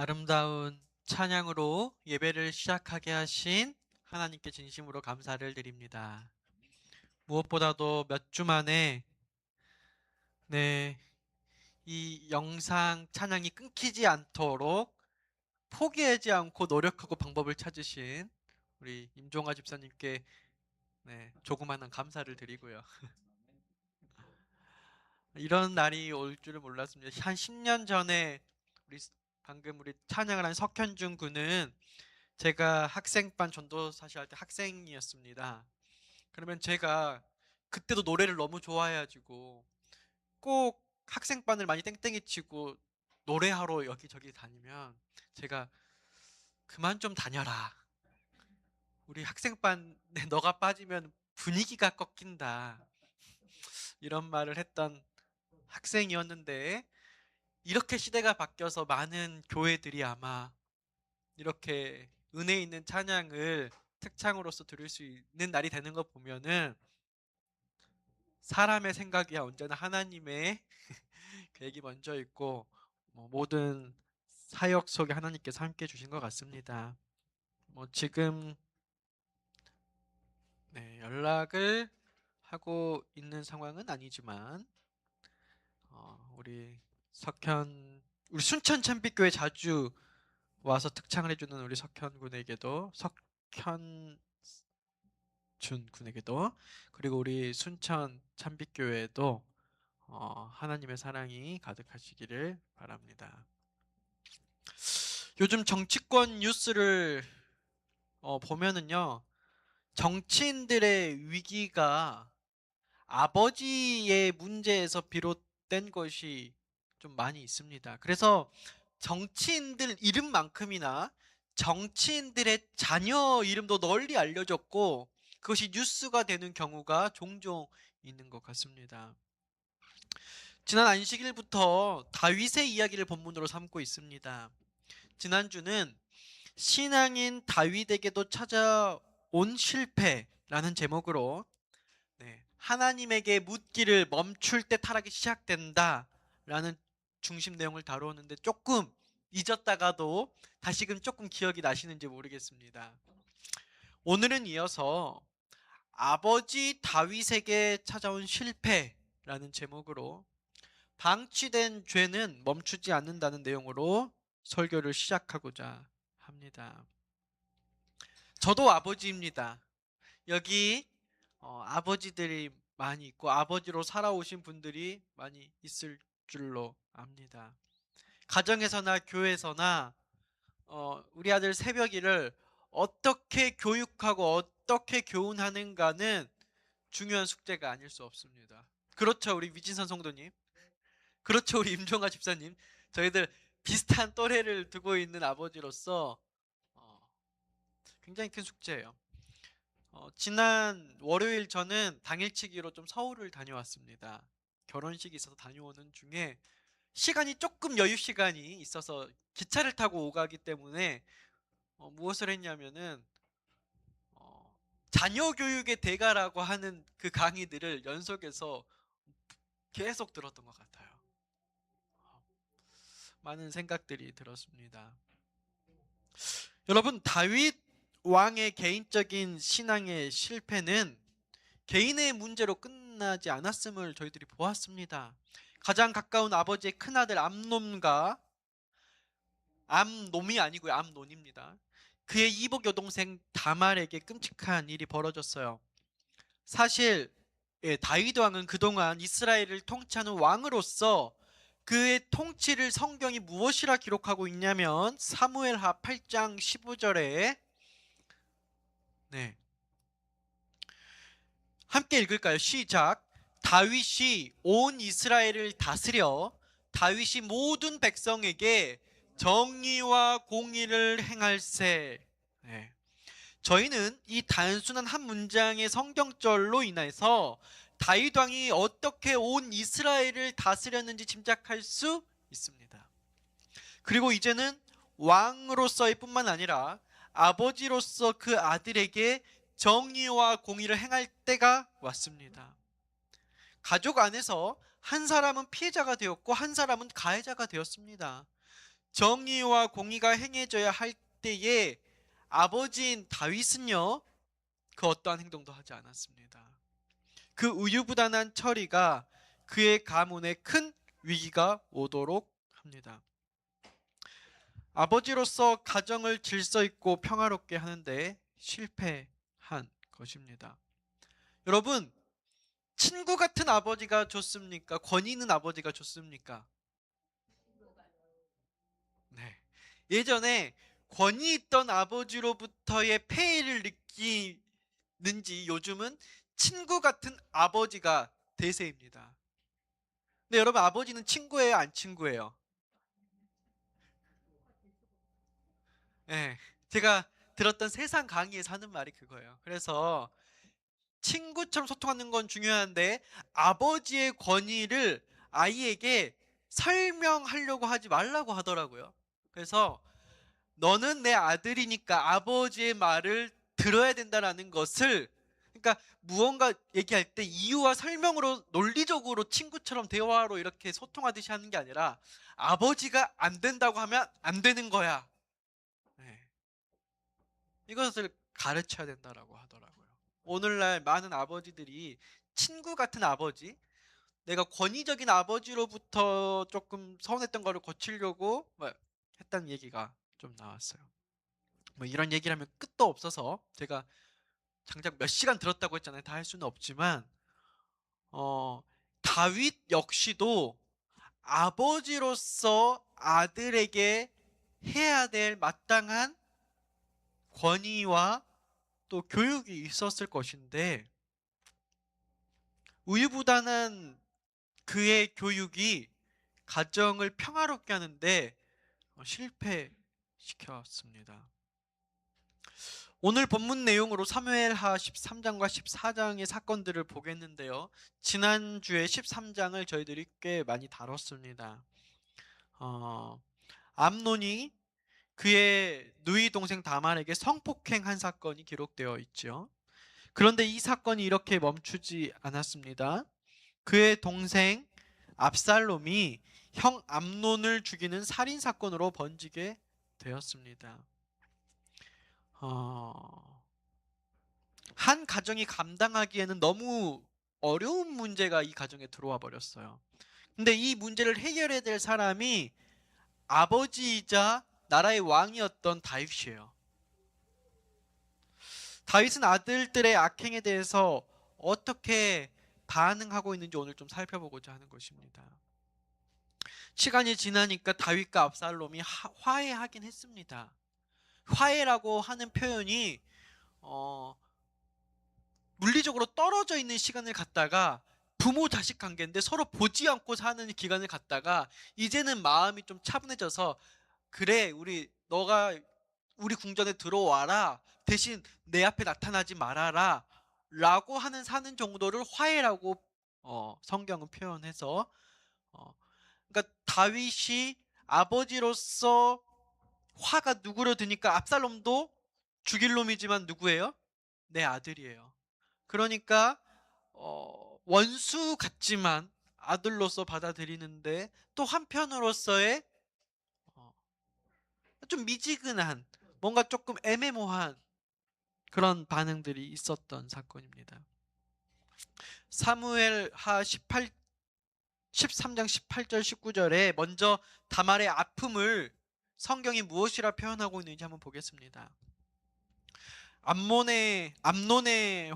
아름다운 찬양으로 예배를 시작하게 하신 하나님께 진심으로 감사를 드립니다. 무엇보다도 몇 주 만에 네, 이 영상 찬양이 끊기지 않도록 포기하지 않고 노력하고 방법을 찾으신 우리 임종아 집사님께 조그마한 감사를 드리고요. 이런 날이 올 줄을 몰랐습니다. 한 10년 전에 우리 방금 우리 찬양을 한 석현준 군은 제가 학생반 전도사실 할 때 학생이었습니다. 그러면 제가 그때도 노래를 너무 좋아해가지고 꼭 학생반을 많이 땡땡이 치고 노래하러 여기저기 다니면 제가 그만 좀 다녀라. 우리 학생반에 너가 빠지면 분위기가 꺾인다. 이런 말을 했던 학생이었는데 이렇게 시대가 바뀌어서 많은 교회들이 아마 이렇게 은혜 있는 찬양을 특창으로서 들을 수 있는 날이 되는 거 보면은 사람의 생각이 언제나 하나님의 계획이 먼저 있고 모든 사역 속에 하나님께서 함께 주신 것 같습니다. 지금 연락을 하고 있는 상황은 아니지만 우리 석현 우리 순천 참빛교회 자주 와서 특창을 해주는 우리 석현 군에게도 석현 준 군에게도 그리고 우리 순천 참빛교회에도 하나님의 사랑이 가득하시기를 바랍니다. 요즘 정치권 뉴스를 보면은요, 정치인들의 위기가 아버지의 문제에서 비롯된 것이 좀 많이 있습니다. 그래서 정치인들 이름만큼이나 정치인들의 자녀 이름도 널리 알려졌고 그것이 뉴스가 되는 경우가 종종 있는 것 같습니다. 지난 안식일부터 다윗의 이야기를 본문으로 삼고 있습니다. 지난주는 신앙인 다윗에게도 찾아온 실패라는 제목으로 하나님에게 묻기를 멈출 때 타락이 시작된다라는 중심 내용을 다루었는데 조금 잊었다가도 다시금 조금 기억이 나시는지 모르겠습니다. 오늘은 이어서 아버지 다윗에게 찾아온 실패라는 제목으로 방치된 죄는 멈추지 않는다는 내용으로 설교를 시작하고자 합니다. 저도 아버지입니다. 여기 아버지들이 많이 있고 아버지로 살아오신 분들이 많이 있을 줄로 압니다. 가정에서나 교회에서나 우리 아들 새벽이를 어떻게 교육하고 어떻게 교훈하는가는 중요한 숙제가 아닐 수 없습니다. 그렇죠, 우리 위진선 성도님. 그렇죠, 우리 임종아 집사님. 저희들 비슷한 또래를 두고 있는 아버지로서 어, 굉장히 큰 숙제예요. 지난 월요일 저는 당일치기로 좀 서울을 다녀왔습니다. 결혼식이 있어서 다녀오는 중에 시간이 조금 여유 시간이 있어서 기차를 타고 오가기 때문에 무엇을 했냐면은 자녀 교육의 대가라고 하는 그 강의들을 연속해서 계속 들었던 것 같아요. 많은 생각들이 들었습니다. 여러분, 다윗 왕의 개인적인 신앙의 실패는 개인의 문제로 끝나지 않았음을 저희들이 보았습니다. 가장 가까운 아버지의 큰아들 암놈이 아니고요, 암논입니다. 그의 이복 여동생 다말에게 끔찍한 일이 벌어졌어요. 사실 다윗 왕은 그동안 이스라엘을 통치하는 왕으로서 그의 통치를 성경이 무엇이라 기록하고 있냐면 사무엘하 8장 15절에 함께 읽을까요? 시작. 다윗이 온 이스라엘을 다스려 다윗이 모든 백성에게 정의와 공의를 행할세. 저희는 이 단순한 한 문장의 성경절로 인해서 다윗 왕이 어떻게 온 이스라엘을 다스렸는지 짐작할 수 있습니다. 그리고 이제는 왕으로서의 뿐만 아니라 아버지로서 그 아들에게 정의와 공의를 행할 때가 왔습니다. 가족 안에서 한 사람은 피해자가 되었고 한 사람은 가해자가 되었습니다. 정의와 공의가 행해져야 할 때에 아버지인 다윗은요, 그 어떠한 행동도 하지 않았습니다. 그 우유부단한 처리가 그의 가문에 큰 위기가 오도록 합니다. 아버지로서 가정을 질서 있고 평화롭게 하는데 실패한 것입니다. 여러분, 친구 같은 아버지가 좋습니까? 권위 있는 아버지가 좋습니까? 네. 예전에 권위 있던 아버지로부터의 폐의를 느끼는지 요즘은 친구 같은 아버지가 대세입니다. 근데 여러분, 아버지는 친구예요, 안 친구예요? 네. 제가 들었던 세상 강의에서 하는 말이 그거예요. 그래서 친구처럼 소통하는 건 중요한데 아버지의 권위를 아이에게 설명하려고 하지 말라고 하더라고요. 그래서 너는 내 아들이니까 아버지의 말을 들어야 된다라는 것을, 그러니까 무언가 얘기할 때 이유와 설명으로 논리적으로 친구처럼 대화로 이렇게 소통하듯이 하는 게 아니라 아버지가 안 된다고 하면 안 되는 거야. 네. 이것을 가르쳐야 된다라고 하더라고요. 오늘날 많은 아버지들이 친구 같은 아버지, 내가 권위적인 아버지로부터 조금 서운했던 거를 고치려고 뭐 했다는 얘기가 좀 나왔어요. 뭐 이런 얘기를 하면 끝도 없어서 제가 장작 몇 시간 들었다고 했잖아요. 다 할 수는 없지만 어, 다윗 역시도 아버지로서 아들에게 해야 될 마땅한 권위와 또 교육이 있었을 것인데 우유부단한 그의 교육이 가정을 평화롭게 하는데 실패시켰습니다. 오늘 본문 내용으로 사무엘하 13장과 14장의 사건들을 보겠는데요. 지난주에 13장을 저희들이 꽤 많이 다뤘습니다. 암논이 그의 누이 동생 다말에게 성폭행한 사건이 기록되어 있죠. 그런데 이 사건이 이렇게 멈추지 않았습니다. 그의 동생 압살롬이 형 암논을 죽이는 살인 사건으로 번지게 되었습니다. 한 가정이 감당하기에는 너무 어려운 문제가 이 가정에 들어와 버렸어요. 근데 이 문제를 해결해야 될 사람이 아버지이자 나라의 왕이었던 다윗이에요. 다윗은 아들들의 악행에 대해서 어떻게 반응하고 있는지 오늘 좀 살펴보고자 하는 것입니다. 시간이 지나니까 다윗과 압살롬이 화해하긴 했습니다. 화해라고 하는 표현이 어, 물리적으로 떨어져 있는 시간을 갖다가 부모 자식 관계인데 서로 보지 않고 사는 기간을 갖다가 이제는 마음이 좀 차분해져서 그래 우리 너가 우리 궁전에 들어와라 대신 내 앞에 나타나지 말아라 라고 하는 사는 정도를 화해라고 성경은 표현해서 그러니까 다윗이 아버지로서 화가 누구로 드니까 압살롬도 죽일 놈이지만 누구예요? 내 아들이에요. 그러니까 원수 같지만 아들로서 받아들이는데 또 한편으로서의 어, 좀 미지근한 뭔가 조금 애매모호한 그런 반응들이 있었던 사건입니다. 사무엘하 13장 18절 19절에 먼저 다말의 아픔을 성경이 무엇이라 표현하고 있는지 한번 보겠습니다. 암논의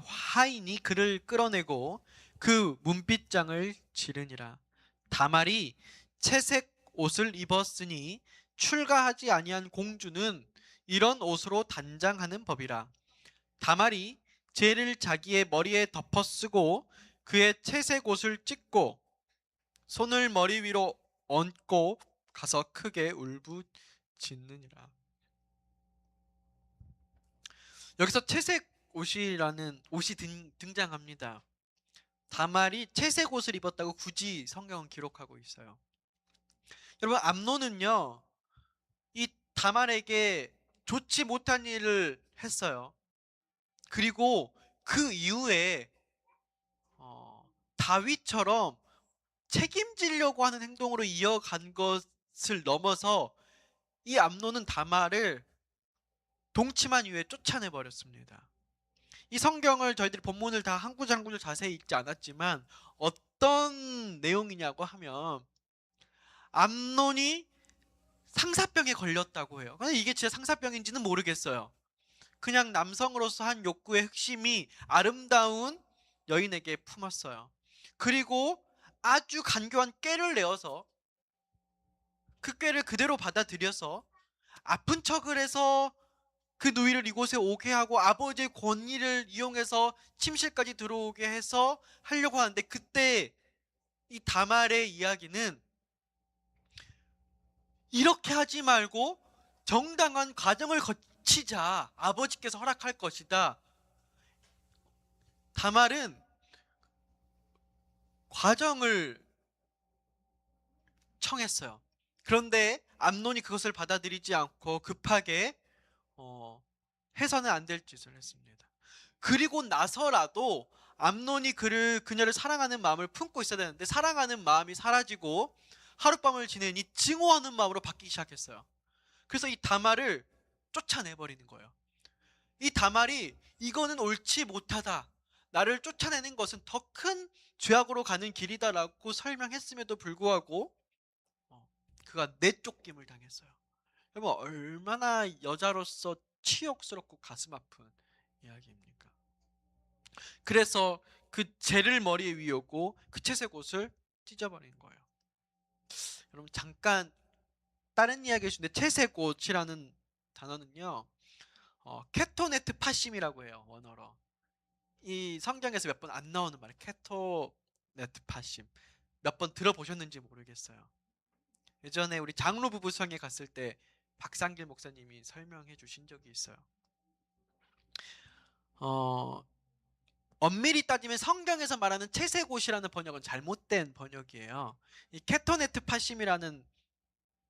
화인이 그를 끌어내고 그 문빗장을 지르니라. 다말이 채색 옷을 입었으니 출가하지 아니한 공주는 이런 옷으로 단장하는 법이라. 다말이 재를 자기의 머리에 덮어 쓰고 그의 채색 옷을 찢고 손을 머리 위로 얹고 가서 크게 울부짖느니라. 여기서 채색 옷이라는 옷이 등장합니다. 다말이 채색 옷을 입었다고 굳이 성경은 기록하고 있어요. 여러분, 암논은요, 이 다말에게 좋지 못한 일을 했어요. 그리고 그 이후에 다윗처럼 책임지려고 하는 행동으로 이어간 것을 넘어서 이 암논은 다말을 동침한 이후에 쫓아내 버렸습니다. 이 성경을 저희들이 본문을 다 한 구절 한 구절 자세히 읽지 않았지만 어떤 내용이냐고 하면 암논이 상사병에 걸렸다고 해요. 근데 이게 진짜 상사병인지는 모르겠어요. 그냥 남성으로서 한 욕구의 흑심이 아름다운 여인에게 품었어요. 그리고 아주 간교한 꾀를 내어서 그 꾀를 그대로 받아들여서 아픈 척을 해서 그 누이를 이곳에 오게 하고 아버지의 권위를 이용해서 침실까지 들어오게 해서 하려고 하는데, 그때 이 다말의 이야기는 이렇게 하지 말고 정당한 과정을 거치자, 아버지께서 허락할 것이다. 다말은 과정을 청했어요. 그런데 암논이 그것을 받아들이지 않고 급하게 해서는 안 될 짓을 했습니다. 그리고 나서라도 암논이 그녀를 사랑하는 마음을 품고 있어야 되는데 사랑하는 마음이 사라지고 하룻밤을 지내니 증오하는 마음으로 바뀌기 시작했어요. 그래서 이 다말을 쫓아내버리는 거예요. 이 다말이 이거는 옳지 못하다, 나를 쫓아내는 것은 더 큰 죄악으로 가는 길이다라고 설명했음에도 불구하고 그가 내쫓김을 당했어요. 여러분, 얼마나 여자로서 치욕스럽고 가슴 아픈 이야기입니까? 그래서 그 재를 머리에 위었고 그 채색 옷을 찢어버린 거예요. 여러분, 잠깐 다른 이야기 해주는데, 채색 옷이라는 단어는요, 케토네트 파심이라고 해요, 원어로. 이 성경에서 몇 번 안 나오는 말이에요. 케토네트 파심. 몇 번 들어보셨는지 모르겠어요. 예전에 우리 장로 부부성에 갔을 때 박상길 목사님이 설명해 주신 적이 있어요. 엄밀히 따지면 성경에서 말하는 채색 옷이라는 번역은 잘못된 번역이에요. 이 케토네트 파심이라는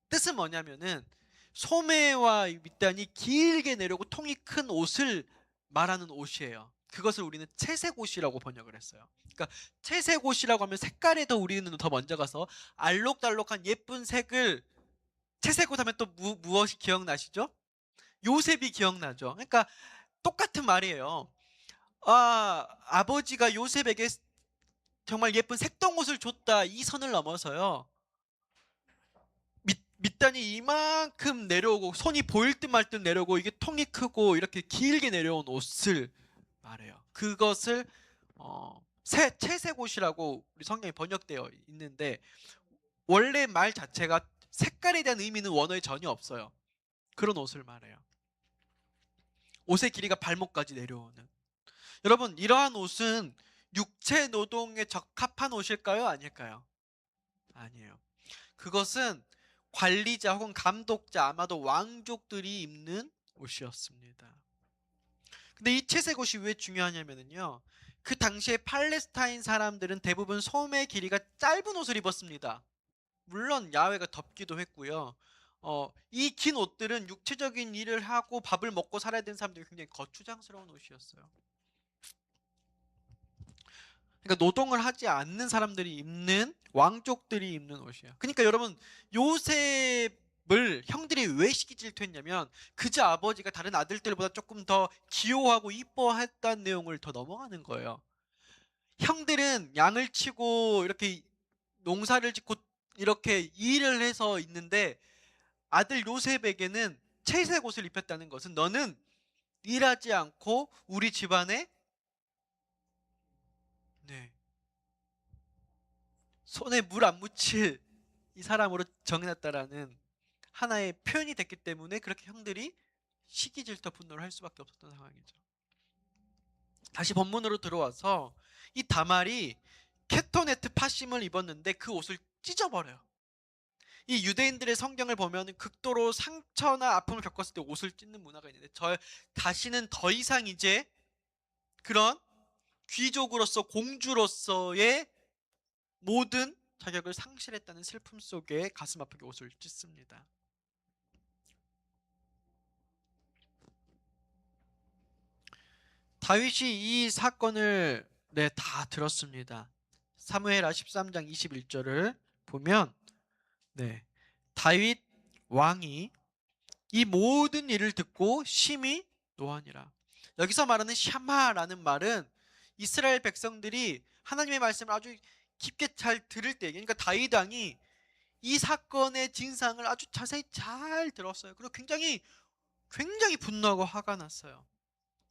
뜻은 뭐냐면은 소매와 밑단이 길게 내려오고 통이 큰 옷을 말하는 옷이에요. 그것을 우리는 채색 옷이라고 번역을 했어요. 그러니까 채색 옷이라고 하면 색깔에 더 우리는 더 먼저 가서 알록달록한 예쁜 색을, 채색 옷 하면 또 무엇이 기억나시죠? 요셉이 기억나죠. 그러니까 똑같은 말이에요. 아버지가 요셉에게 정말 예쁜 색동옷을 줬다, 이 선을 넘어서요, 밑단이 이만큼 내려오고 손이 보일 듯 말 듯 내려오고 이게 통이 크고 이렇게 길게 내려온 옷을 말해요. 그것을 채색 옷이라고 우리 성경에 번역되어 있는데, 원래 말 자체가 색깔에 대한 의미는 원어에 전혀 없어요. 그런 옷을 말해요. 옷의 길이가 발목까지 내려오는. 여러분, 이러한 옷은 육체 노동에 적합한 옷일까요? 아닐까요? 아니에요. 그것은 관리자 혹은 감독자, 아마도 왕족들이 입는 옷이었습니다. 근데 이 채색 옷이 왜 중요하냐면요, 그 당시에 팔레스타인 사람들은 대부분 소매 길이가 짧은 옷을 입었습니다. 물론 야외가 덥기도 했고요. 이 긴 옷들은 육체적인 일을 하고 밥을 먹고 살아야 되는 사람들이 굉장히 거추장스러운 옷이었어요. 그러니까 노동을 하지 않는 사람들이 입는, 왕족들이 입는 옷이에요. 그러니까 여러분, 요셉을 형들이 왜 시기 질투했냐면 그저 아버지가 다른 아들들보다 조금 더 귀여워하고 이뻐했다는 내용을 더 넘어가는 거예요. 형들은 양을 치고 이렇게 농사를 짓고 이렇게 일을 해서 있는데, 아들 요셉에게는 채색 옷을 입혔다는 것은 너는 일하지 않고 우리 집안에, 네, 손에 물 안 묻힐 이 사람으로 정해놨다라는 하나의 표현이 됐기 때문에 그렇게 형들이 시기질투 분노를 할 수밖에 없었던 상황이죠. 다시 본문으로 들어와서 이 다말이 케토네트 파심을 입었는데 그 옷을 찢어버려요. 이 유대인들의 성경을 보면 극도로 상처나 아픔을 겪었을 때 옷을 찢는 문화가 있는데, 다시는 더 이상 이제 그런 귀족으로서 공주로서의 모든 자격을 상실했다는 슬픔 속에 가슴 아프게 옷을 찢습니다. 다윗이 이 사건을 다 들었습니다. 사무엘하 13장 21절을 보면, 다윗 왕이 이 모든 일을 듣고 심히 노하니라. 여기서 말하는 샤마라는 말은 이스라엘 백성들이 하나님의 말씀을 아주 깊게 잘 들을 때, 그러니까 다윗 왕이 이 사건의 진상을 아주 자세히 잘 들었어요. 그리고 굉장히 분노하고 화가 났어요.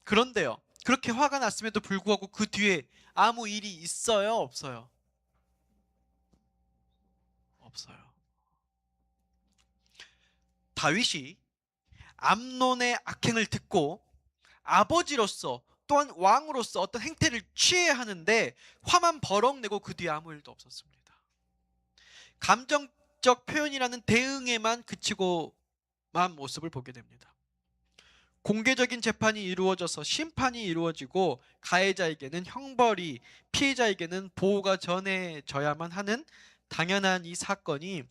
그런데요, 그렇게 화가 났음에도 불구하고 그 뒤에 아무 일이 있어요, 없어요? 없어요. 다윗이 암논의 악행을 듣고 아버지로서 또한 왕으로서 어떤 행태를 취해야 하는데 화만 버럭 내고 그 뒤에 아무 일도 없었습니다. 감정적 표현이라는 대응에만 그치고만 모습을 보게 됩니다. 공개적인 재판이 이루어져서 심판이 이루어지고 가해자에게는 형벌이, 피해자에게는 보호가 전해져야만 하는 당연한 이 사건이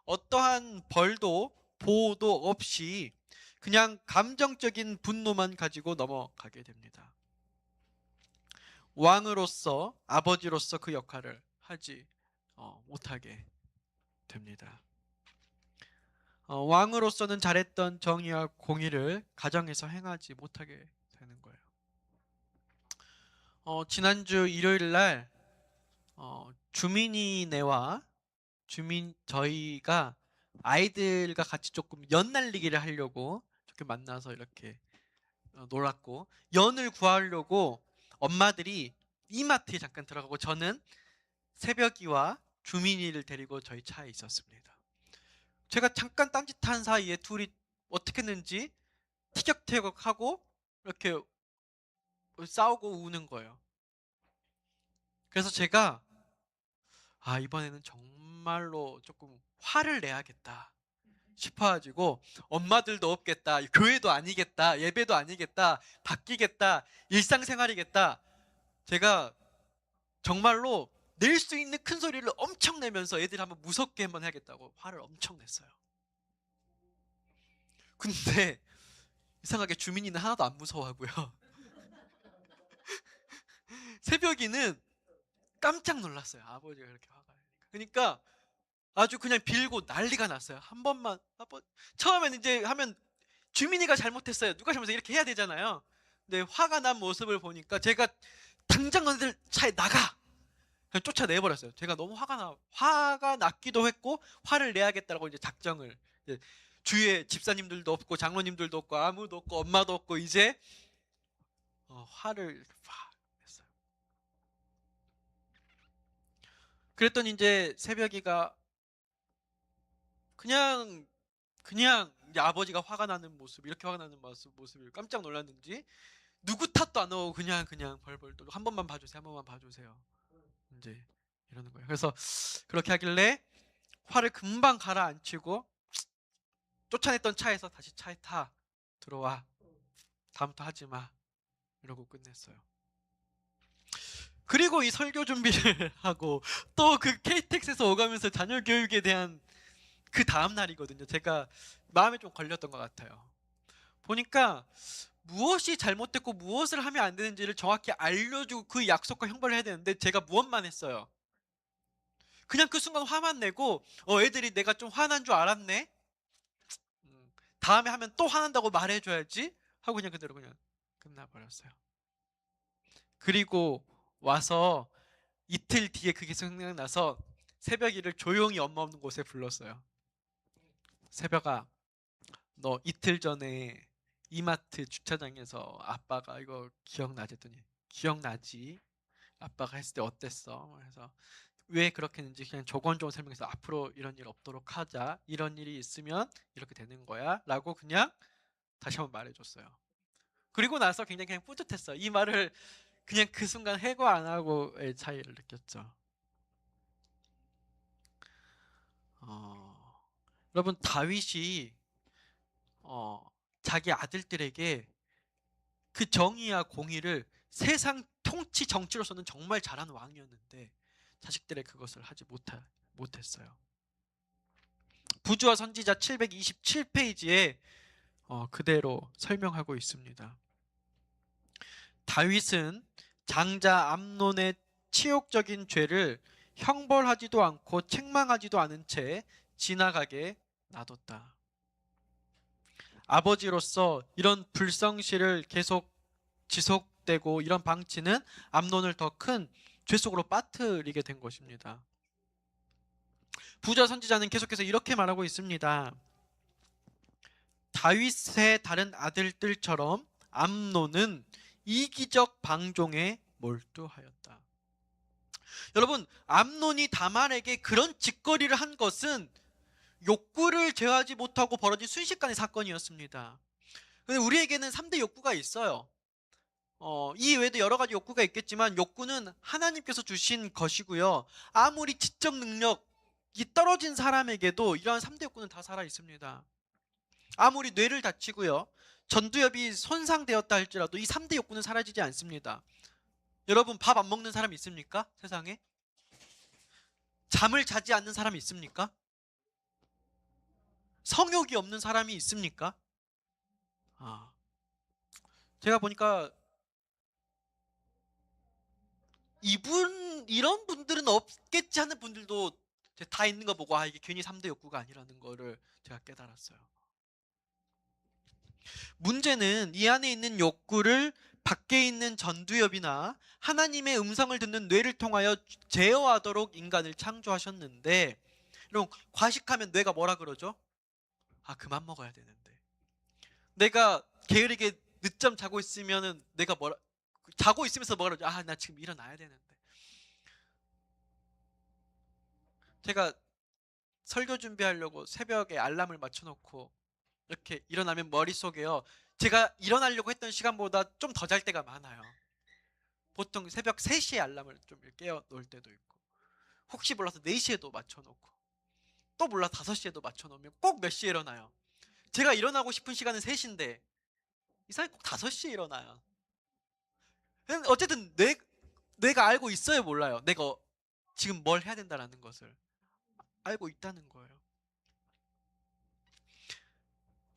어떠한 벌도 보호도 없이 그냥 감정적인 분노만 가지고 넘어가게 됩니다. 왕으로서, 아버지로서 그 역할을 하지 못하게 됩니다. 왕으로서는 잘했던 정의와 공의를 가정에서 행하지 못하게 되는 거예요. 지난주 일요일 날 주민이네와 저희가 아이들과 같이 조금 연 날리기를 하려고 이렇게 만나서 이렇게 놀았고, 연을 구하려고 엄마들이 이마트에 잠깐 들어가고 저는 새벽이와 주민이를 데리고 저희 차에 있었습니다. 제가 잠깐 딴짓한 사이에 둘이 어떻게 했는지 티격태격하고 이렇게 싸우고 우는 거예요. 그래서 제가 이번에는 정말로 조금 화를 내야겠다 싶어가지고, 엄마들도 없겠다, 교회도 아니겠다, 예배도 아니겠다, 바뀌겠다, 일상생활이겠다, 제가 정말로 낼 수 있는 큰 소리를 엄청 내면서 애들 한번 무섭게 한번 해야겠다고 화를 엄청 냈어요. 근데 이상하게 주민이는 하나도 안 무서워하고요. 새벽이는 깜짝 놀랐어요. 아버지가 그렇게 화가 나니까. 그러니까 아주 그냥 빌고 난리가 났어요. 한 번만, 처음에는 이제 하면 주민이가 잘못했어요, 누가 잘못했어요, 이렇게 해야 되잖아요. 근데 화가 난 모습을 보니까 제가 당장 너희들 차에 나가! 그냥 쫓아내버렸어요. 제가 너무 화가 났기도 했고 화를 내야겠다고 이제 작정을, 이제 주위에 집사님들도 없고 장로님들도 없고 아무도 없고 엄마도 없고 이제 화를 이렇게 팍 냈어요. 그랬더니 이제 새벽이가 그냥 이제 아버지가 화가 나는 모습, 이렇게 화가 나는 모습을 깜짝 놀랐는지 누구 탓도 안 하고 그냥 벌벌 떨고, 한 번만 봐주세요, 한 번만 봐주세요, 이제 이러는 거예요. 그래서 그렇게 하길래 화를 금방 가라앉히고 쫓아냈던 차에서 다시 차에 타, 들어와, 다음부터 하지 마, 이러고 끝냈어요. 그리고 이 설교 준비를 하고 또 그 KTX에서 오가면서 자녀 교육에 대한 그 다음 날이거든요. 제가 마음에 좀 걸렸던 것 같아요. 보니까 무엇이 잘못됐고 무엇을 하면 안 되는지를 정확히 알려주고 그 약속과 형벌을 해야 되는데 제가 무엇만 했어요? 그냥 그 순간 화만 내고 애들이 내가 좀 화난 줄 알았네, 다음에 하면 또 화난다고 말해줘야지 하고 그냥 그대로 그냥 끝나버렸어요. 그리고 와서 이틀 뒤에 그게 생각나서 새벽이를 조용히 엄마 없는 곳에 불렀어요. 새벽아, 너 이틀 전에 이마트 주차장에서 아빠가 이거 기억나지 했더니 기억나지? 아빠가 했을 때 어땠어? 그래서 왜 그렇게 했는지 그냥 조곤조곤 설명해서 앞으로 이런 일 없도록 하자, 이런 일이 있으면 이렇게 되는 거야 라고 그냥 다시 한번 말해줬어요. 그리고 나서 굉장히 그냥 뿌듯했어요. 이 말을 그냥 그 순간 해고 안 하고의 차이를 느꼈죠. 여러분, 다윗이 자기 아들들에게 그 정의와 공의를 세상 통치 정치로서는 정말 잘하는 왕이었는데 자식들의 그것을 하지 못했어요. 부주와 선지자 727페이지에 그대로 설명하고 있습니다. 다윗은 장자 암논의 치욕적인 죄를 형벌하지도 않고 책망하지도 않은 채 지나가게 놔뒀다. 아버지로서 이런 불성실을 계속 지속되고 이런 방치는 암논을 더 큰 죄 속으로 빠뜨리게 된 것입니다. 부자 선지자는 계속해서 이렇게 말하고 있습니다. 다윗의 다른 아들들처럼 암논은 이기적 방종에 몰두하였다. 여러분, 암논이 다말에게 그런 짓거리를 한 것은 욕구를 제어하지 못하고 벌어진 순식간의 사건이었습니다. 근데 우리에게는 3대 욕구가 있어요. 이 외에도 여러 가지 욕구가 있겠지만 욕구는 하나님께서 주신 것이고요. 아무리 지적 능력이 떨어진 사람에게도 이러한 3대 욕구는 다 살아 있습니다. 아무리 뇌를 다치고요. 전두엽이 손상되었다 할지라도 이 3대 욕구는 사라지지 않습니다. 여러분, 밥 안 먹는 사람 있습니까? 세상에? 잠을 자지 않는 사람이 있습니까? 성욕이 없는 사람이 있습니까? 제가 보니까 이런 분들은 없겠지 하는 분들도 다 있는 거 보고 이게 괜히 3대 욕구가 아니라는 거를 제가 깨달았어요. 문제는 이 안에 있는 욕구를 밖에 있는 전두엽이나 하나님의 음성을 듣는 뇌를 통하여 제어하도록 인간을 창조하셨는데, 여러분, 과식하면 뇌가 뭐라 그러죠? 그만 먹어야 되는데. 내가 게으르게 늦잠 자고 있으면은 내가 자고 있으면서 뭐라 그러죠? 나 지금 일어나야 되는데. 제가 설교 준비하려고 새벽에 알람을 맞춰놓고 이렇게 일어나면 머릿속에요, 제가 일어나려고 했던 시간보다 좀 더 잘 때가 많아요. 보통 새벽 3시에 알람을 좀 깨워 놓을 때도 있고, 혹시 몰라서 4시에도 맞춰놓고, 또 몰라 5시에도 맞춰놓으면 꼭 몇 시에 일어나요. 제가 일어나고 싶은 시간은 3시인데 이상하게 꼭 5시에 일어나요. 어쨌든 뇌가 알고 있어요, 몰라요? 내가 지금 뭘 해야 된다는 것을 알고 있다는 거예요.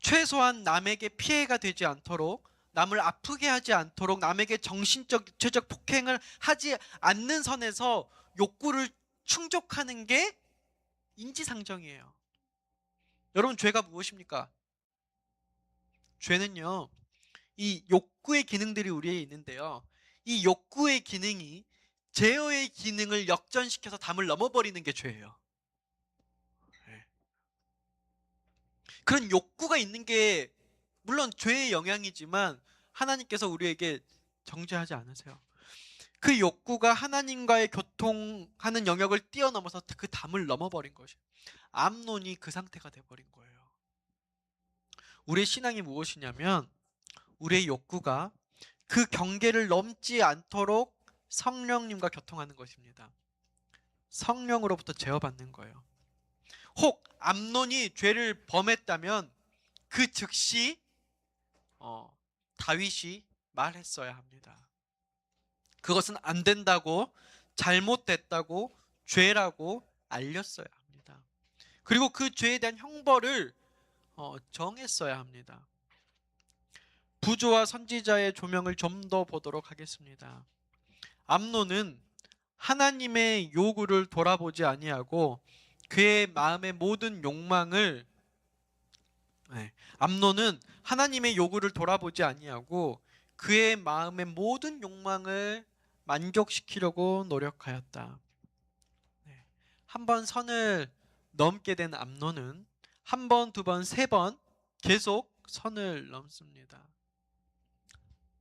최소한 남에게 피해가 되지 않도록, 남을 아프게 하지 않도록, 남에게 정신적, 육체적 폭행을 하지 않는 선에서 욕구를 충족하는 게 인지상정이에요. 여러분, 죄가 무엇입니까? 죄는요, 이 욕구의 기능들이 우리에 있는데요, 이 욕구의 기능이 제어의 기능을 역전시켜서 담을 넘어버리는 게 죄예요. 그런 욕구가 있는 게 물론 죄의 영향이지만 하나님께서 우리에게 정죄하지 않으세요. 그 욕구가 하나님과의 교통하는 영역을 뛰어넘어서 그 담을 넘어버린 것이에요. 암논이 그 상태가 돼버린 거예요. 우리의 신앙이 무엇이냐면, 우리의 욕구가 그 경계를 넘지 않도록 성령님과 교통하는 것입니다. 성령으로부터 제어받는 거예요. 혹 암논이 죄를 범했다면 그 즉시 다윗이 말했어야 합니다. 그것은 안 된다고, 잘못됐다고, 죄라고 알렸어야 합니다. 그리고 그 죄에 대한 형벌을 정했어야 합니다. 부조와 선지자의 조명을 좀 더 보도록 하겠습니다. 암논은 하나님의 요구를 돌아보지 아니하고 그의 마음의 모든 욕망을 암논은 하나님의 요구를 돌아보지 아니하고 그의 마음의 모든 욕망을 만족시키려고 노력하였다. 한 번 선을 넘게 된 암논은 한 번, 두 번, 세 번 계속 선을 넘습니다.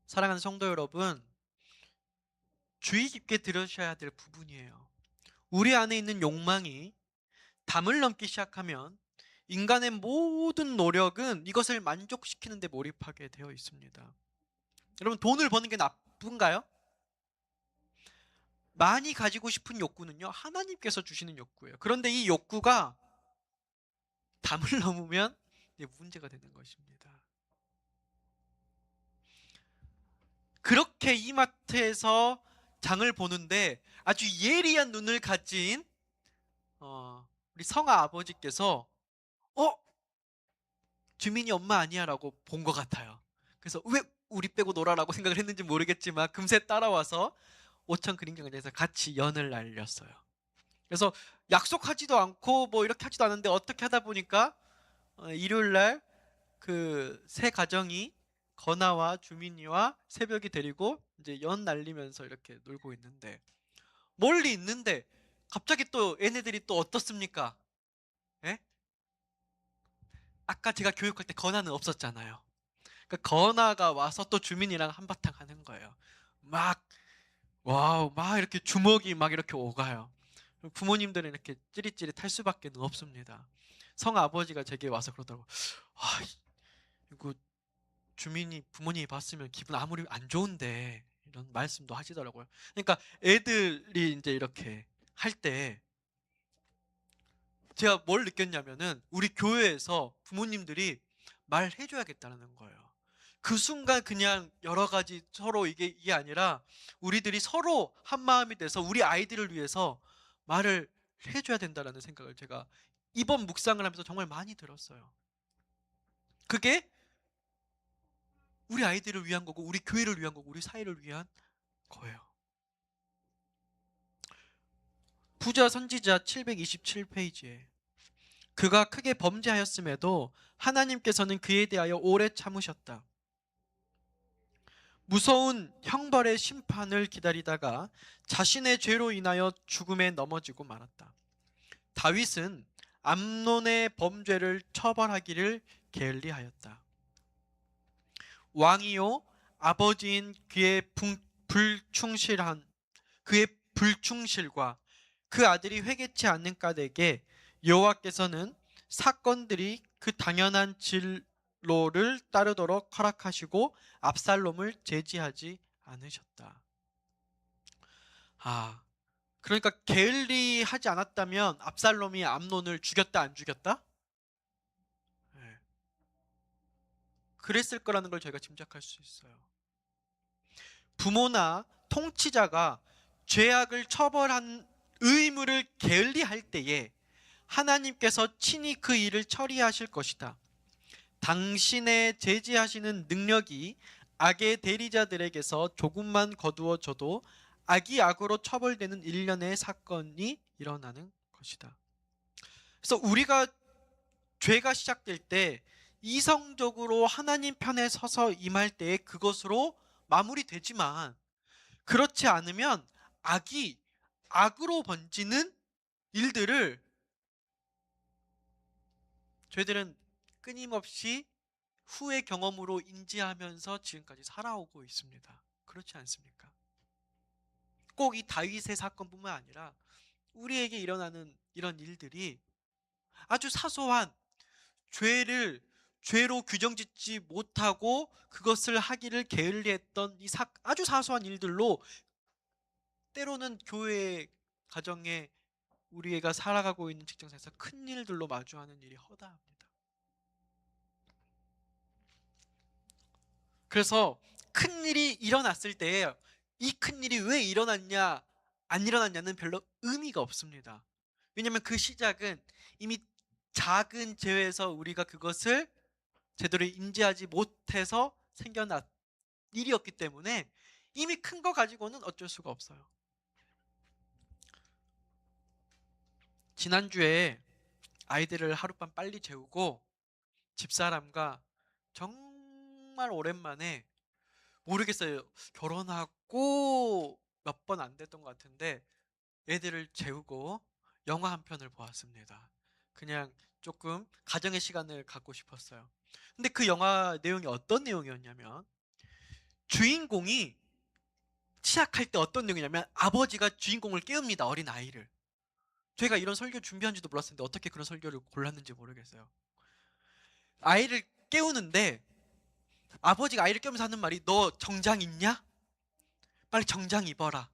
사랑하는 성도 여러분, 주의 깊게 들으셔야 될 부분이에요. 우리 안에 있는 욕망이 담을 넘기 시작하면 인간의 모든 노력은 이것을 만족시키는 데 몰입하게 되어 있습니다. 여러분, 돈을 버는 게 나쁜가요? 많이 가지고 싶은 욕구는요, 하나님께서 주시는 욕구예요. 그런데 이 욕구가 담을 넘으면 문제가 되는 것입니다. 그렇게 이마트에서 장을 보는데 아주 예리한 눈을 가진 우리 성아 아버지께서 주민이 엄마 아니야 라고 본 것 같아요. 그래서 왜 우리 빼고 놀아라고 생각을 했는지 모르겠지만 금세 따라와서 5천 그림경장에서 같이 연을 날렸어요. 그래서 약속하지도 않고 뭐 이렇게 하지도 않은데 어떻게 하다 보니까 일요일 날 그 세 가정이 건아와 주민이와 새벽이 데리고 이제 연 날리면서 이렇게 놀고 있는데 멀리 있는데 갑자기 또 얘네들이 또 어떻습니까? 예? 아까 제가 교육할 때 건아는 없었잖아요. 그 건아가 와서 또 주민이랑 한바탕 하는 거예요. 막 와우 막 이렇게 주먹이 막 이렇게 오가요. 부모님들은 이렇게 찌릿찌릿 할 수밖에 없습니다. 성 아버지가 제게 와서 그러더라고. 아, 이거 주민이 부모님이 봤으면 기분 아무리 안 좋은데 이런 말씀도 하시더라고요. 그러니까 애들이 이제 이렇게 할 때 제가 뭘 느꼈냐면은 우리 교회에서 부모님들이 말해줘야겠다는 거예요. 그 순간 그냥 여러 가지 서로 이게 아니라 우리들이 서로 한 마음이 돼서 우리 아이들을 위해서 말을 해줘야 된다라는 생각을 제가 이번 묵상을 하면서 정말 많이 들었어요. 그게 우리 아이들을 위한 거고 우리 교회를 위한 거고 우리 사회를 위한 거예요. 부자 선지자 727페이지에 그가 크게 범죄하였음에도 하나님께서는 그에 대하여 오래 참으셨다. 무서운 형벌의 심판을 기다리다가 자신의 죄로 인하여 죽음에 넘어지고 말았다. 다윗은 암논의 범죄를 처벌하기를 게을리하였다. 왕이요 아버지인 그의 불충실과 그 아들이 회개치 않는 까닭에 여호와께서는 사건들이 그 당연한 진로를 따르도록 허락하시고 압살롬을 제지하지 않으셨다. 아, 그러니까 게을리하지 않았다면 압살롬이 암논을 죽였다 안 죽였다? 네. 그랬을 거라는 걸 저희가 짐작할 수 있어요. 부모나 통치자가 죄악을 처벌한 의무를 게을리할 때에 하나님께서 친히 그 일을 처리하실 것이다. 당신의 제지하시는 능력이 악의 대리자들에게서 조금만 거두어져도 악이 악으로 처벌되는 일련의 사건이 일어나는 것이다. 그래서 우리가 죄가 시작될 때 이성적으로 하나님 편에 서서 임할 때에 그것으로 마무리되지만 그렇지 않으면 악이 악으로 번지는 일들을 저희들은 끊임없이 후의 경험으로 인지하면서 지금까지 살아오고 있습니다. 그렇지 않습니까? 꼭 이 다윗의 사건뿐만 아니라 우리에게 일어나는 이런 일들이 아주 사소한 죄로 규정짓지 못하고 그것을 하기를 게을리했던 이 아주 사소한 일들로 때로는 교회 가정에 우리 애가 살아가고 있는 직장에서 큰 일들로 마주하는 일이 허다합니다. 그래서 큰 일이 일어났을 때 이 큰 일이 왜 일어났냐 안 일어났냐는 별로 의미가 없습니다. 왜냐하면 그 시작은 이미 작은 죄에서 우리가 그것을 제대로 인지하지 못해서 생겨난 일이었기 때문에 이미 큰 거 가지고는 어쩔 수가 없어요. 지난주에 아이들을 하룻밤 빨리 재우고 집사람과 정말 오랜만에 모르겠어요. 결혼하고 몇 번 안 됐던 것 같은데 애들을 재우고 영화 한 편을 보았습니다. 그냥 조금 가정의 시간을 갖고 싶었어요. 근데 그 영화 내용이 어떤 내용이었냐면 주인공이 시작할 때 어떤 내용이냐면 아버지가 주인공을 깨웁니다. 어린 아이를. 제가 이런 설교 준비한지도 몰랐는데 어떻게 그런 설교를 골랐는지 모르겠어요. 아이를 깨우는데 아버지가 아이를 깨우면서 하는 말이 너 정장 있냐? 빨리 정장 입어라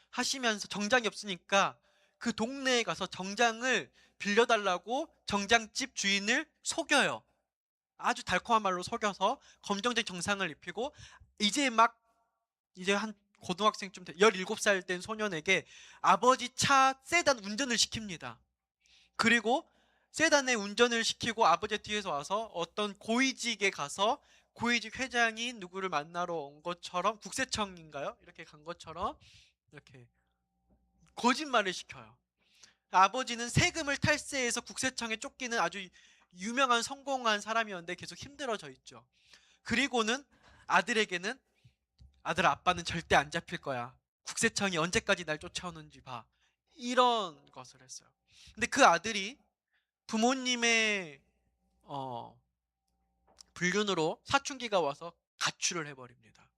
하시면서 정장이 없으니까 그 동네에 가서 정장을 빌려달라고 정장집 주인을 속여요. 아주 달콤한 말로 속여서 검정색 정장을 입히고 이제 한 고등학생쯤 17살 된 소년에게 아버지 차 세단 운전을 시킵니다. 그리고 세단에 운전을 시키고 아버지 뒤에서 와서 어떤 고위직에 가서 고위직 회장이 누구를 만나러 온 것처럼 국세청인가요? 이렇게 간 것처럼 이렇게 거짓말을 시켜요. 아버지는 세금을 탈세해서 국세청에 쫓기는 아주 유명한 성공한 사람이었는데 계속 힘들어져 있죠. 그리고는 아들에게는 아들 아빠는 절대 안 잡힐 거야. 국세청이 언제까지 날 쫓아오는지 봐. 이런 것을 했어요. 근데 그 아들이 부모님의 불륜으로 사춘기가 와서 가출을 해버립니다.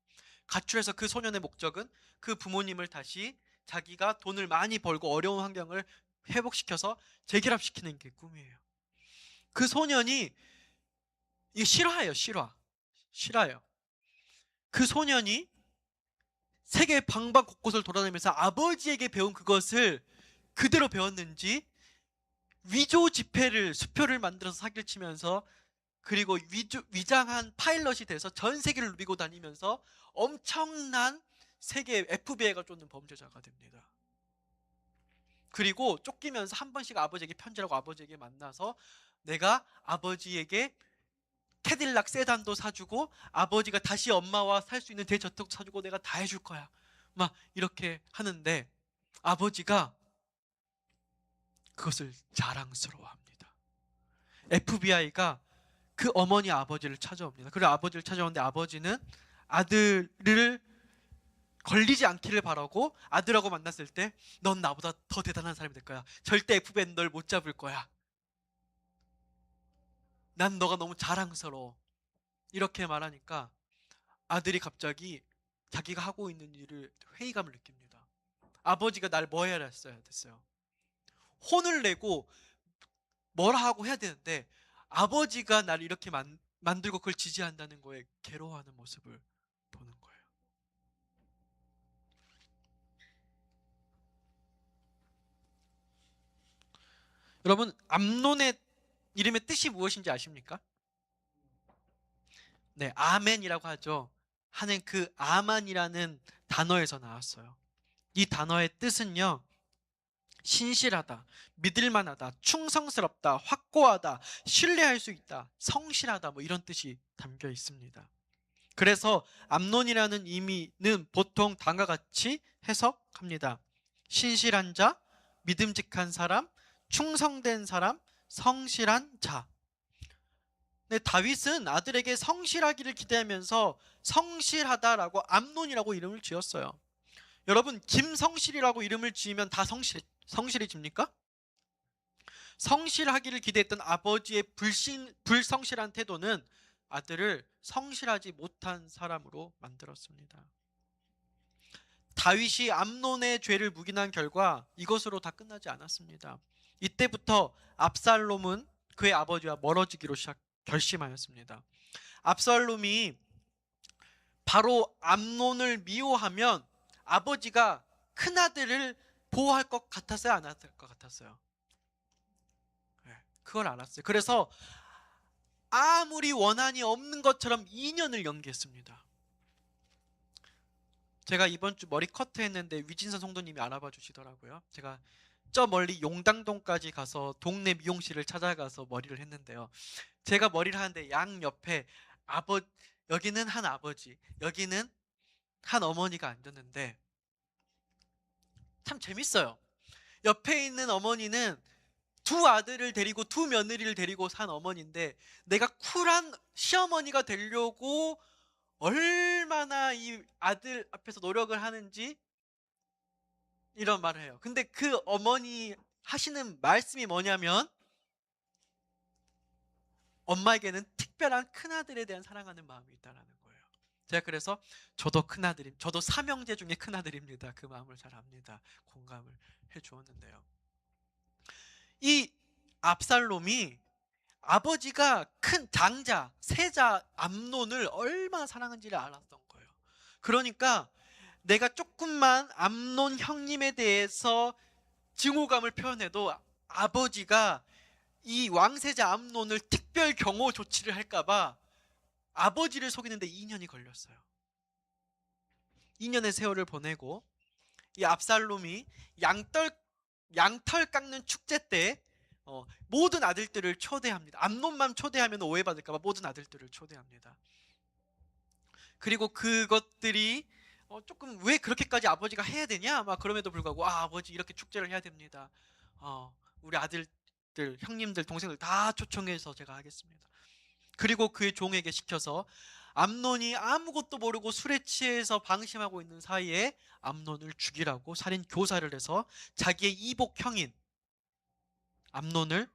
가출해서 그 소년의 목적은 그 부모님을 다시 자기가 돈을 많이 벌고 어려운 환경을 회복시켜서 재결합시키는 게 꿈이에요. 그 소년이 이게 실화예요, 실화예요. 그 소년이 세계 방방 곳곳을 돌아다니면서 아버지에게 배운 그것을 그대로 배웠는지 위조 지폐를 수표를 만들어서 사기를 치면서 그리고 위장한 파일럿이 돼서 전 세계를 누비고 다니면서 엄청난 세계 FBI가 쫓는 범죄자가 됩니다. 그리고 쫓기면서 한 번씩 아버지에게 편지하고 아버지에게 만나서 내가 아버지에게 캐딜락 세단도 사주고 아버지가 다시 엄마와 살 수 있는 대저택도 사주고 내가 다 해줄 거야. 막 이렇게 하는데 아버지가 그것을 자랑스러워합니다. FBI가 그 어머니 아버지를 찾아옵니다. 그리고 아버지를 찾아오는데 아버지는 아들을 걸리지 않기를 바라고 아들하고 만났을 때 넌 나보다 더 대단한 사람이 될 거야. 절대 FBI는 널 못 잡을 거야. 난 너가 너무 자랑스러워. 이렇게 말하니까 아들이 갑자기 자기가 하고 있는 일을 회의감을 느낍니다. 아버지가 날 뭐 해야 됐어요. 혼을 내고 뭐라 하고 해야 되는데 아버지가 나를 이렇게 만들고 그걸 지지한다는 거에 괴로워하는 모습을 보는 거예요. 여러분, 암논의 이름의 뜻이 무엇인지 아십니까? 네, 아멘이라고 하죠. 하는 그 아만이라는 단어에서 나왔어요. 이 단어의 뜻은요, 신실하다, 믿을만하다, 충성스럽다, 확고하다, 신뢰할 수 있다, 성실하다, 뭐 이런 뜻이 담겨 있습니다. 그래서 암논이라는 의미는 보통 다음과 같이 해석합니다. 신실한 자, 믿음직한 사람, 충성된 사람, 성실한 자. 근데 다윗은 아들에게 성실하기를 기대하면서 성실하다라고 암논이라고 이름을 지었어요. 여러분, 김성실이라고 이름을 지으면 다 성실해집니까? 성실하기를 기대했던 아버지의 불성실한 태도는 아들을 성실하지 못한 사람으로 만들었습니다. 다윗이 암논의 죄를 묵인한 결과 이것으로 다 끝나지 않았습니다. 이때부터 압살롬은 그의 아버지와 멀어지기로 결심하였습니다. 압살롬이 바로 암논을 미워하면 아버지가 큰아들을 보호할 것 같았어요? 안 할 것 같았어요? 그걸 알았어요. 그래서 아무리 원한이 없는 것처럼 2년을 연기했습니다. 제가 이번 주 머리 커트 했는데 위진선 성도님이 알아봐 주시더라고요. 제가 저 멀리 용당동까지 가서 동네 미용실을 찾아가서 머리를 했는데요. 제가 머리를 하는데 양 옆에 여기는 한 아버지, 여기는 한 어머니가 앉았는데 참 재밌어요. 옆에 있는 어머니는 두 아들을 데리고 두 며느리를 데리고 산 어머니인데 내가 쿨한 시어머니가 되려고 얼마나 이 아들 앞에서 노력을 하는지 이런 말을 해요. 근데 그 어머니 하시는 말씀이 뭐냐면 엄마에게는 특별한 큰아들에 대한 사랑하는 마음이 있다라는 거예요. 제가 그래서 저도 삼형제 중에 큰아들입니다. 그 마음을 잘 압니다. 공감을 해주었는데요. 이 압살롬이 아버지가 큰 장자, 세자 암논을 얼마나 사랑한지를 알았던 거예요. 그러니까 내가 조금만 암논 형님에 대해서 증오감을 표현해도 아버지가 이 왕세자 암논을 특별 경호 조치를 할까봐 아버지를 속이는데 2년이 걸렸어요. 2년의 세월을 보내고 이 압살롬이 양털 깎는 축제 때 모든 아들들을 초대합니다. 암논만 초대하면 오해받을까봐 모든 아들들을 초대합니다. 그리고 그것들이 조금 왜 그렇게까지 아버지가 해야 되냐? 막 그럼에도 불구하고 아버지 이렇게 축제를 해야 됩니다. 우리 아들 자식들, 형님들, 동생들 다 초청해서 제가 하겠습니다. 그리고 그의 종에게 시켜서 암논이 아무것도 모르고 술에 취해서 방심하고 있는 사이에 암논을 죽이라고 살인 교사를 해서 자기의 이복 형인 암논을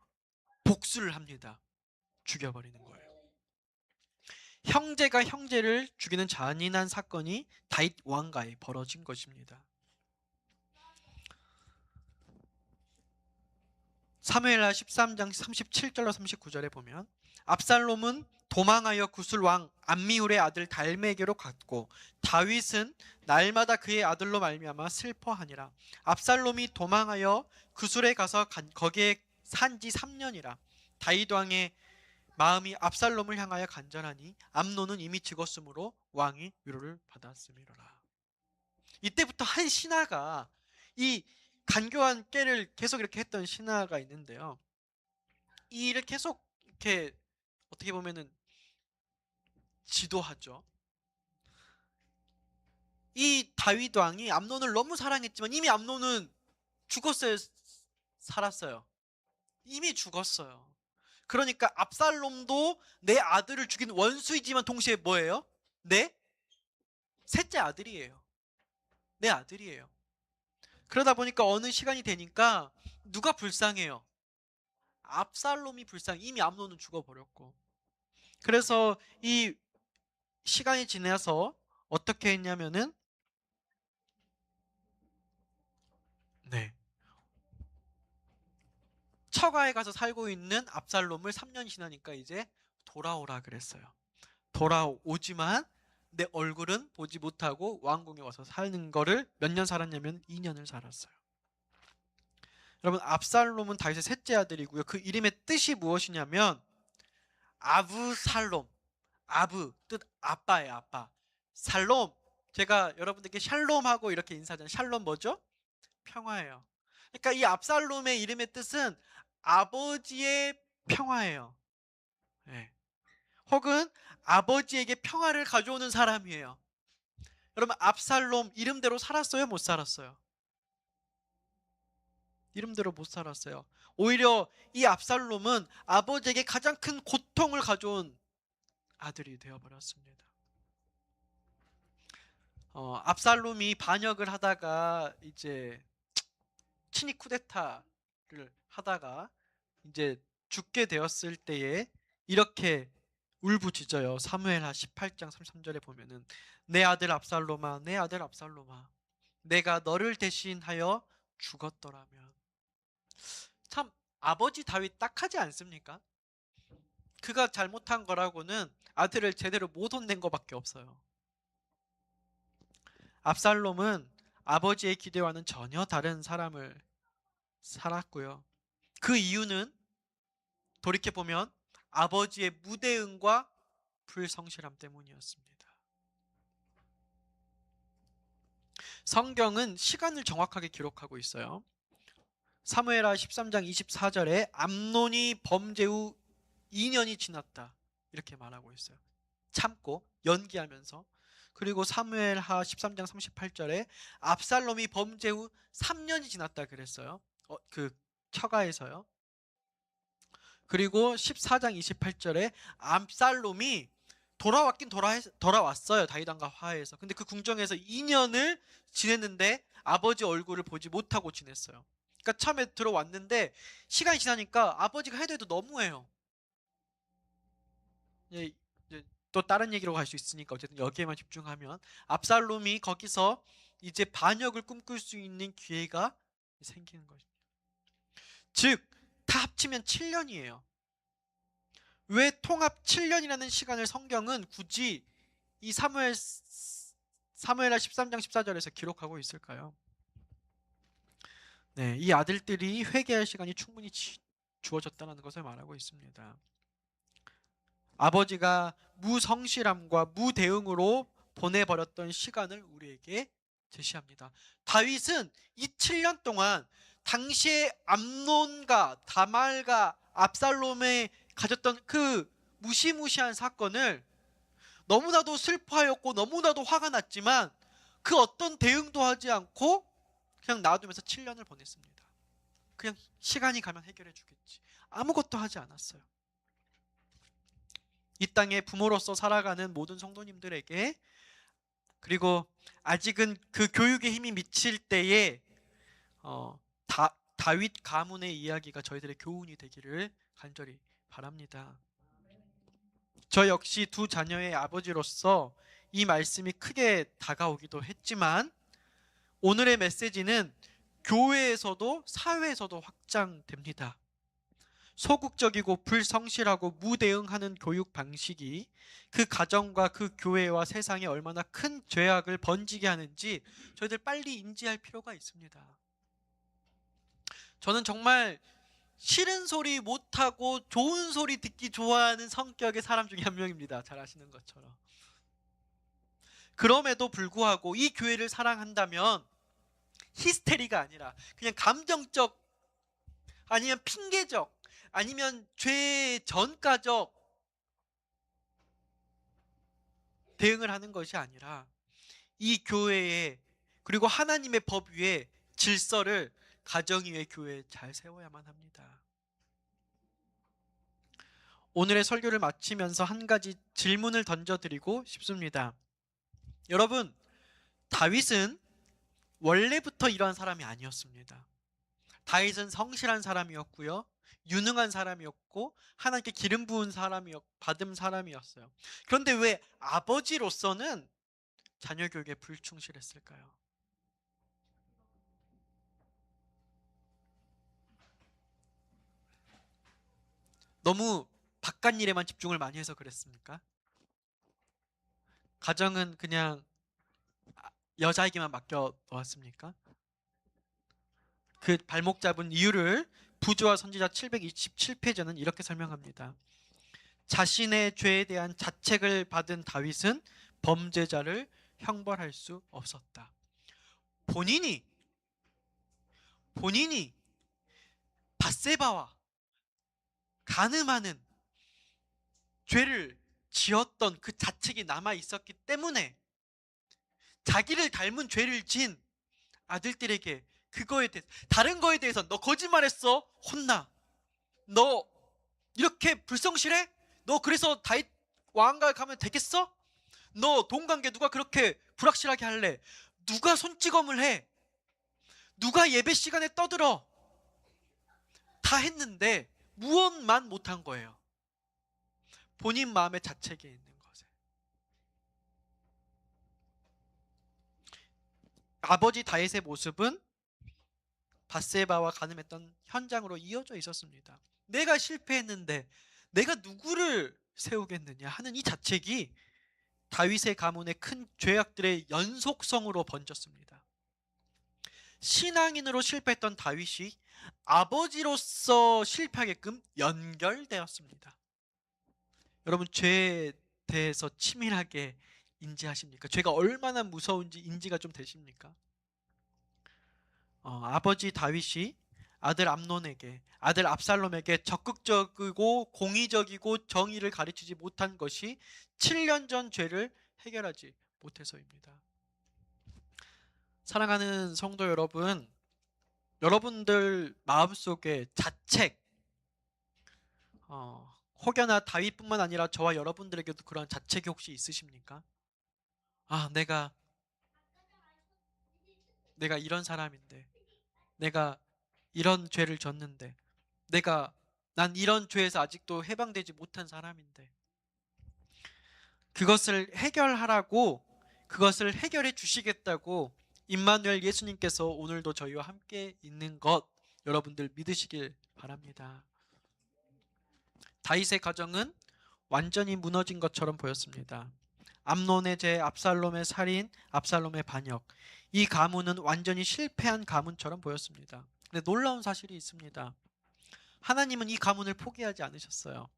복수를 합니다. 죽여버리는 거예요. 형제가 형제를 죽이는 잔인한 사건이 다윗 왕가에 벌어진 것입니다. 사무엘하 13장 37절로 39절에 보면 압살롬은 도망하여 구술 왕 암미훌의 아들 달메게로 갔고 다윗은 날마다 그의 아들로 말미암아 슬퍼하니라. 압살롬이 도망하여 구술에 가서 거기에 산지 3년이라. 다윗 왕의 마음이 압살롬을 향하여 간절하니 암논은 이미 죽었으므로 왕이 위로를 받았음이로라. 이때부터 한 신하가 이 간교한 꾀를 계속 이렇게 했던 신하가 있는데요. 이 일을 계속 이렇게 어떻게 보면은 지도하죠. 이 다윗 왕이 암논을 너무 사랑했지만 이미 암논은 죽었어요, 살았어요? 이미 죽었어요. 그러니까 압살롬도 내 아들을 죽인 원수이지만 동시에 뭐예요? 내 셋째 아들이에요. 내 아들이에요. 그러다 보니까 어느 시간이 되니까 누가 불쌍해요? 압살롬이 불쌍해. 이미 암논은 죽어버렸고. 그래서 이 시간이 지나서 어떻게 했냐면은 처가에 가서 살고 있는 압살롬을 3년 지나니까 이제 돌아오라 그랬어요. 돌아오지만 내 얼굴은 보지 못하고 왕궁에 와서 사는 거를 몇 년 살았냐면 2년을 살았어요. 여러분, 압살롬은 다윗의 셋째 아들이고요. 그 이름의 뜻이 무엇이냐면 아브살롬. 아브 뜻 아빠예요. 아빠. 살롬, 제가 여러분들께 샬롬하고 이렇게 인사하잖아요. 샬롬 뭐죠? 평화예요. 그러니까 이 압살롬의 이름의 뜻은 아버지의 평화예요. 네. 혹은 아버지에게 평화를 가져오는 사람이에요. 여러분, 압살롬 이름대로 살았어요? 못 살았어요? 이름대로 못 살았어요. 오히려 이 압살롬은 아버지에게 가장 큰 고통을 가져온 아들이 되어버렸습니다. 압살롬이 반역을 하다가 이제 친위 쿠데타를 하다가 이제 죽게 되었을 때에 이렇게 울부짖어요. 사무엘하 18장 33절에 보면은 내 아들 압살롬아, 내 아들 압살롬아, 내가 너를 대신하여 죽었더라면. 참 아버지 다윗 딱하지 않습니까? 그가 잘못한 거라고는 아들을 제대로 못 혼낸 거밖에 없어요. 압살롬은 아버지의 기대와는 전혀 다른 사람을 살았고요. 그 이유는 돌이켜보면 아버지의 무대응과 불성실함 때문이었습니다. 성경은 시간을 정확하게 기록하고 있어요. 사무엘하 13장 24절에 암논이 범죄 후 2년이 지났다 이렇게 말하고 있어요. 참고 연기하면서. 그리고 사무엘하 13장 38절에 압살롬이 범죄 후 3년이 지났다 그랬어요. 그 처가에서요. 그리고 14장 28절에 압살롬이 돌아왔어요. 다윗 왕과 화해해서. 근데 그 궁정에서 2년을 지냈는데 아버지 얼굴을 보지 못하고 지냈어요. 그러니까 처음에 들어왔는데 시간이 지나니까 아버지가 해도 너무해요. 예, 또 다른 얘기로 갈 수 있으니까 어쨌든 여기에만 집중하면 압살롬이 거기서 이제 반역을 꿈꿀 수 있는 기회가 생기는 것입니다. 즉, 다 합치면 7년이에요. 왜 통합 7년이라는 시간을 성경은 굳이 이 사무엘하 13장 14절에서 기록하고 있을까요? 네, 이 아들들이 회개할 시간이 충분히 주어졌다는 것을 말하고 있습니다. 아버지가 무성실함과 무대응으로 보내버렸던 시간을 우리에게 제시합니다. 다윗은 이 7년 동안 당시에 암논과 다말과 압살롬에 가졌던 그 무시무시한 사건을 너무나도 슬퍼하였고 너무나도 화가 났지만 그 어떤 대응도 하지 않고 그냥 놔두면서 7년을 보냈습니다. 그냥 시간이 가면 해결해 주겠지. 아무것도 하지 않았어요. 이 땅에 부모로서 살아가는 모든 성도님들에게, 그리고 아직은 그 교육의 힘이 미칠 때에 다윗 가문의 이야기가 저희들의 교훈이 되기를 간절히 바랍니다. 저 역시 두 자녀의 아버지로서 이 말씀이 크게 다가오기도 했지만, 오늘의 메시지는 교회에서도 사회에서도 확장됩니다. 소극적이고 불성실하고 무대응하는 교육 방식이 그 가정과 그 교회와 세상에 얼마나 큰 죄악을 번지게 하는지 저희들 빨리 인지할 필요가 있습니다. 저는 정말 싫은 소리 못하고 좋은 소리 듣기 좋아하는 성격의 사람 중에 한 명입니다. 잘 아시는 것처럼. 그럼에도 불구하고 이 교회를 사랑한다면 히스테리가 아니라 그냥 감정적, 아니면 핑계적, 아니면 죄 전가적 대응을 하는 것이 아니라 이 교회에, 그리고 하나님의 법 위에 질서를 가정 위에 교회에 잘 세워야만 합니다. 오늘의 설교를 마치면서 한 가지 질문을 던져드리고 싶습니다. 여러분, 다윗은 원래부터 이러한 사람이 아니었습니다. 다윗은 성실한 사람이었고요, 유능한 사람이었고, 하나님께 기름 부은 받은 사람이었어요. 그런데 왜 아버지로서는 자녀 교육에 불충실했을까요? 너무 바깥 일에만 집중을 많이 해서 그랬습니까? 가정은 그냥 여자에게만 맡겨 놓았습니까? 그 발목 잡은 이유를 부조와 선지자 727페이지는 이렇게 설명합니다. 자신의 죄에 대한 자책을 받은 다윗은 범죄자를 형벌할 수 없었다. 본인이 밧세바와 간음하는 죄를 지었던 그 자책이 남아 있었기 때문에 자기를 닮은 죄를 지은 아들들에게 그거에 대해서, 다른 거에 대해서 너 거짓말했어, 혼나. 너 이렇게 불성실해? 너 그래서 다윗 왕가 가면 되겠어? 너 돈 관계 누가 그렇게 불확실하게 할래? 누가 손찌검을 해? 누가 예배 시간에 떠들어? 다 했는데 무엇만 못한 거예요? 본인 마음의 자책에 있는 것에. 아버지 다윗의 모습은 밧세바와 간음했던 현장으로 이어져 있었습니다. 내가 실패했는데 내가 누구를 세우겠느냐 하는 이 자책이 다윗의 가문의 큰 죄악들의 연속성으로 번졌습니다. 신앙인으로 실패했던 다윗이 아버지로서 실패하게끔 연결되었습니다. 여러분, 죄에 대해서 치밀하게 인지하십니까? 죄가 얼마나 무서운지 인지가 좀 되십니까? 아버지 다윗이 아들 암논에게, 아들 압살롬에게 적극적이고 공의적이고 정의를 가르치지 못한 것이 7년 전 죄를 해결하지 못해서입니다. 사랑하는 성도 여러분, 여러분들 마음속에 자책, 혹여나 다윗뿐만 아니라 저와 여러분들에게도 그런 자책이 혹시 있으십니까? 내가 이런 사람인데, 내가 이런 죄를 졌는데, 난 이런 죄에서 아직도 해방되지 못한 사람인데, 그것을 해결하라고, 그것을 해결해 주시겠다고 임마누엘 예수님께서 오늘도 저희와 함께 있는 것, 여러분들 믿으시길 바랍니다. 다윗의 가정은 완전히 무너진 것처럼 보였습니다. 암논의 죄, 압살롬의 살인, 압살롬의 반역, 이 가문은 완전히 실패한 가문처럼 보였습니다. 근데 놀라운 사실이 있습니다. 하나님은 이 가문을 포기하지 않으셨어요.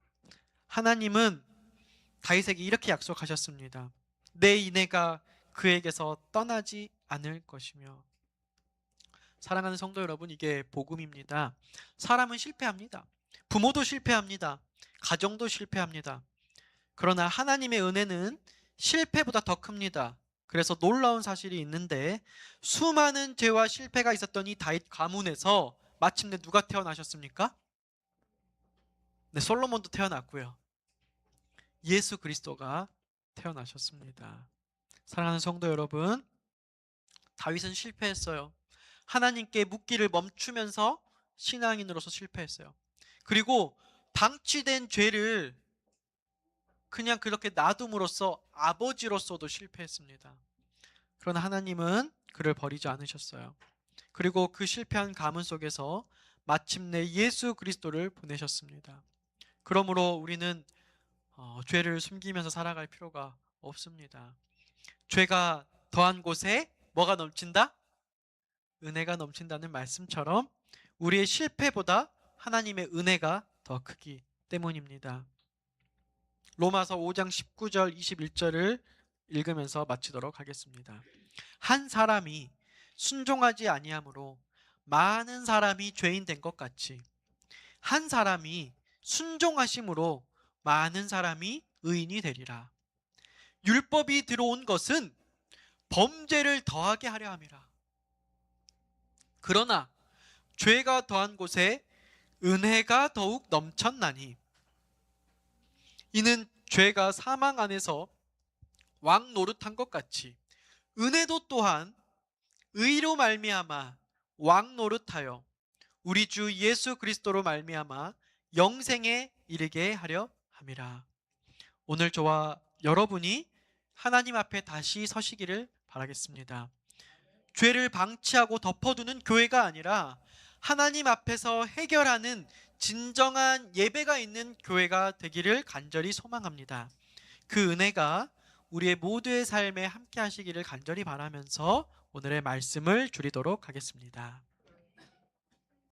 하나님은 다윗에게 이렇게 약속하셨습니다. 내 인애가 그에게서 떠나지 않을 것이며. 사랑하는 성도 여러분, 이게 복음입니다. 사람은 실패합니다. 부모도 실패합니다. 가정도 실패합니다. 그러나 하나님의 은혜는 실패보다 더 큽니다. 그래서 놀라운 사실이 있는데, 수많은 죄와 실패가 있었던 이 다윗 가문에서 마침내 누가 태어나셨습니까? 네, 솔로몬도 태어났고요. 예수 그리스도가 태어나셨습니다. 사랑하는 성도 여러분, 다윗은 실패했어요. 하나님께 묻기를 멈추면서 신앙인으로서 실패했어요. 그리고 방치된 죄를 그냥 그렇게 놔둠으로써 아버지로서도 실패했습니다. 그러나 하나님은 그를 버리지 않으셨어요. 그리고 그 실패한 가문 속에서 마침내 예수 그리스도를 보내셨습니다. 그러므로 우리는 죄를 숨기면서 살아갈 필요가 없습니다. 죄가 더한 곳에 뭐가 넘친다? 은혜가 넘친다는 말씀처럼 우리의 실패보다 하나님의 은혜가 더 크기 때문입니다. 로마서 5장 19절 21절을 읽으면서 마치도록 하겠습니다. 한 사람이 순종하지 아니함으로 많은 사람이 죄인 된 것 같이 한 사람이 순종하심으로 많은 사람이 의인이 되리라. 율법이 들어온 것은 범죄를 더하게 하려 함이라. 그러나 죄가 더한 곳에 은혜가 더욱 넘쳤나니 이는 죄가 사망 안에서 왕 노릇한 것 같이 은혜도 또한 의로 말미암아 왕 노릇하여 우리 주 예수 그리스도로 말미암아 영생에 이르게 하려 함이라. 오늘 저와 여러분이 하나님 앞에 다시 서시기를 바라겠습니다. 죄를 방치하고 덮어두는 교회가 아니라 하나님 앞에서 해결하는 진정한 예배가 있는 교회가 되기를 간절히 소망합니다. 그 은혜가 우리의 모두의 삶에 함께 하시기를 간절히 바라면서 오늘의 말씀을 줄이도록 하겠습니다.